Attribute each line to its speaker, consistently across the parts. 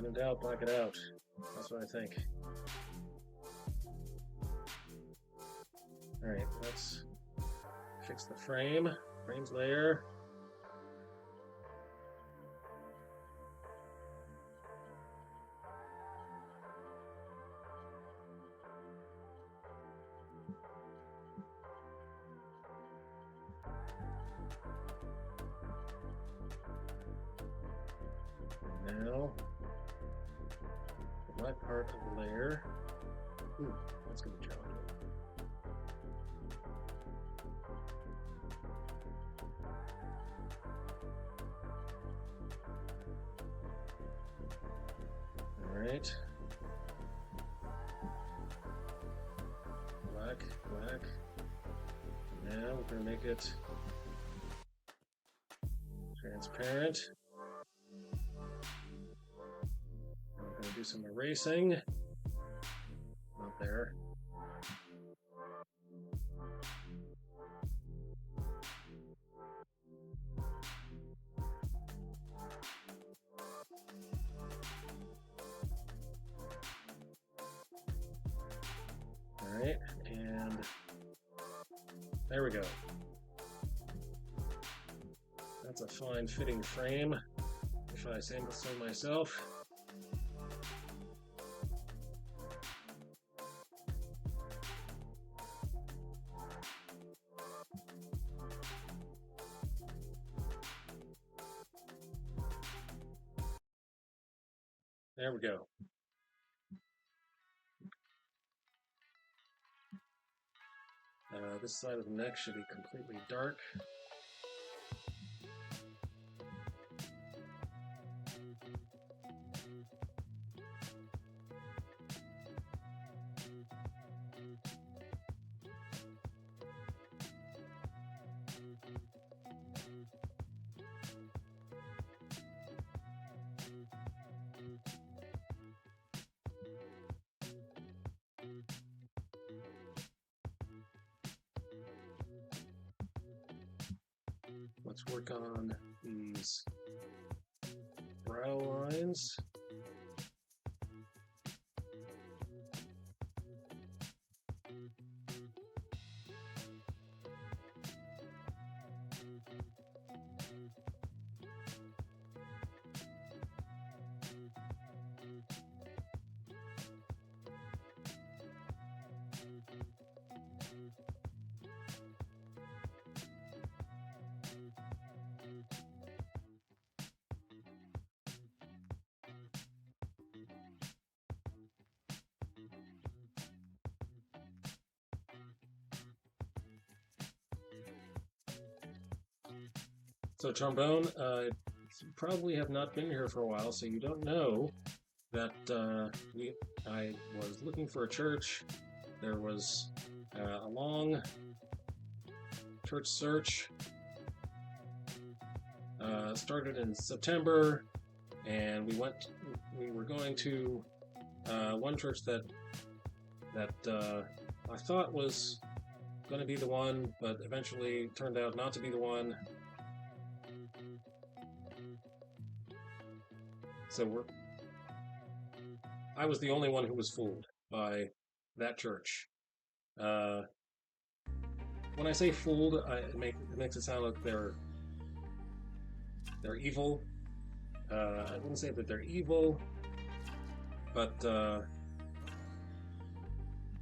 Speaker 1: in doubt, black it out. That's what I think. Alright, let's fix the frame. Frames layer. Now, the black part of the layer. Ooh, that's going to be challenging. Alright. Black, black. Now we're going to make it transparent. I'm going to do some erasing. Not there. Alright, and there we go. That's a fine fitting frame, if I say so myself. There we go. This side of the neck should be completely dark. Let's work on these brow lines. So trombone, you probably have not been here for a while, so you don't know that I was looking for a church. There was a long church search. Started in September, and we were going to one church that I thought was going to be the one, but eventually turned out not to be the one. So I was the only one who was fooled by that church. When I say fooled, it makes it sound like they're evil. I wouldn't say that they're evil, but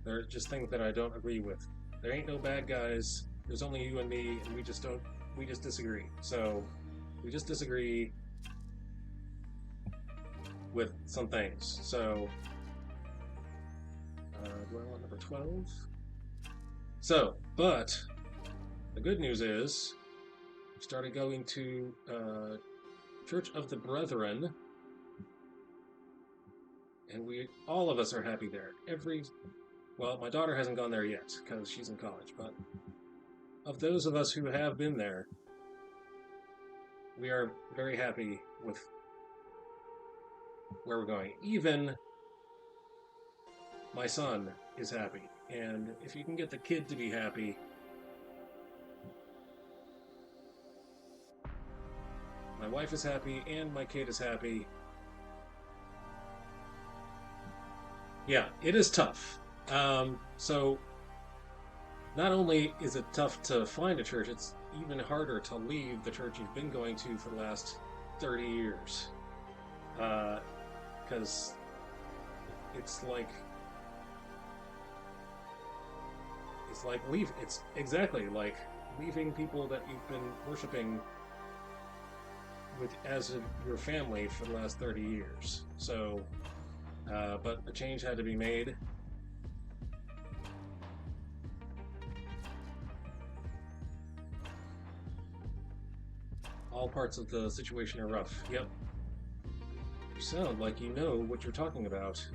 Speaker 1: they're just things that I don't agree with. There ain't no bad guys. There's only you and me, and we just disagree. So we just disagree with some things. So do I want number 12? So, but the good news is we started going to Church of the Brethren, and all of us are happy there. Well, my daughter hasn't gone there yet because she's in college, but of those of us who have been there, we are very happy with where we're going. Even my son is happy, and if you can get the kid to be happy, my wife is happy and my kid is happy. Yeah, it is tough. So not only is it tough to find a church, it's even harder to leave the church you've been going to for the last 30 years. Because it's like it's exactly like leaving people that you've been worshiping with as your family for the last 30 years. So, but a change had to be made. All parts of the situation are rough. Yep. You sound like you know what you're talking about.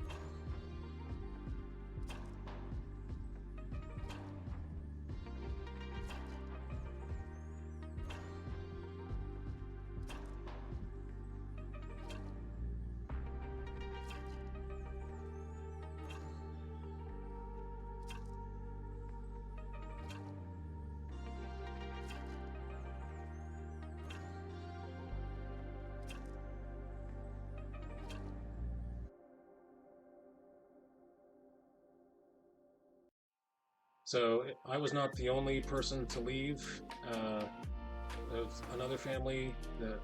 Speaker 1: So I was not the only person to leave. There was another family. There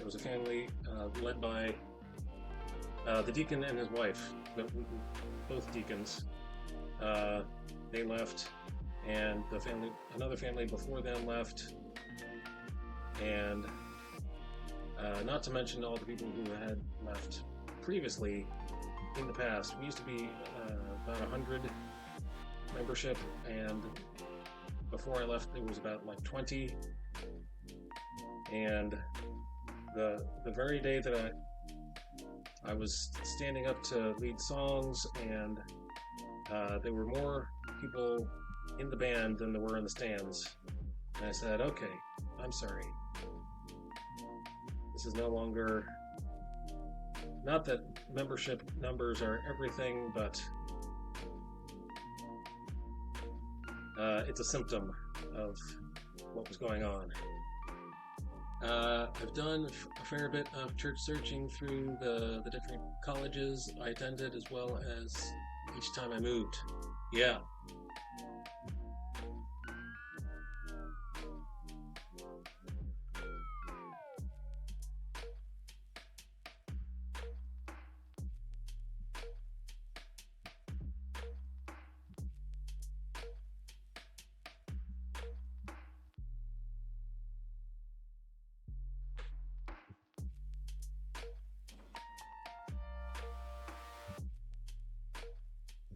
Speaker 1: was a family led by the deacon and his wife, both deacons. Uh, they left, and another family before them left, and not to mention all the people who had left previously in the past. We used to be about 100 membership, and before I left, it was about like 20. And the very day that I was standing up to lead songs, and there were more people in the band than there were in the stands. And I said, okay, I'm sorry. This is no longer, not that membership numbers are everything, but it's a symptom of what was going on. I've done a fair bit of church searching through the different colleges I attended, as well as each time I moved. Yeah.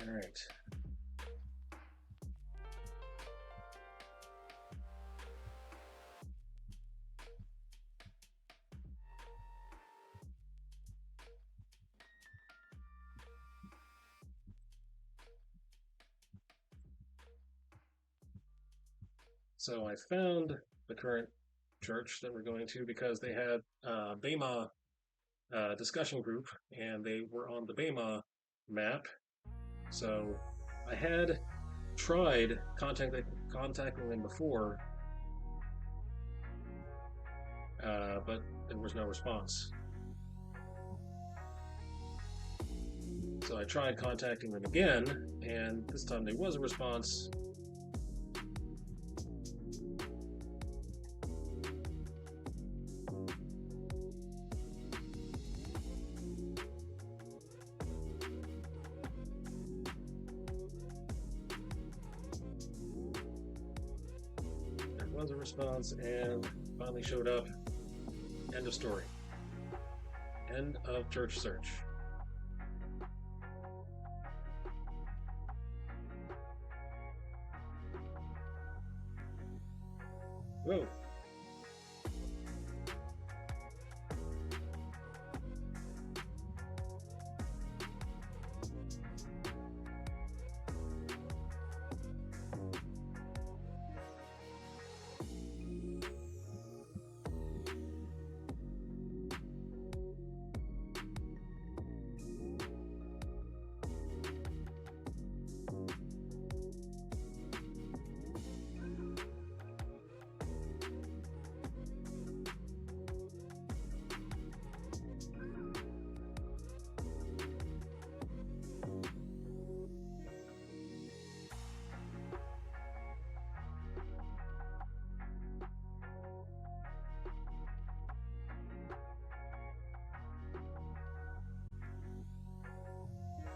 Speaker 1: All right. So I found the current church that we're going to because they had a Bema discussion group, and they were on the Bema map. So I had tried contacting them before, but there was no response. So I tried contacting them again, and this time there was a response. There was a response, and finally showed up. End of story. End of church search. Whoa.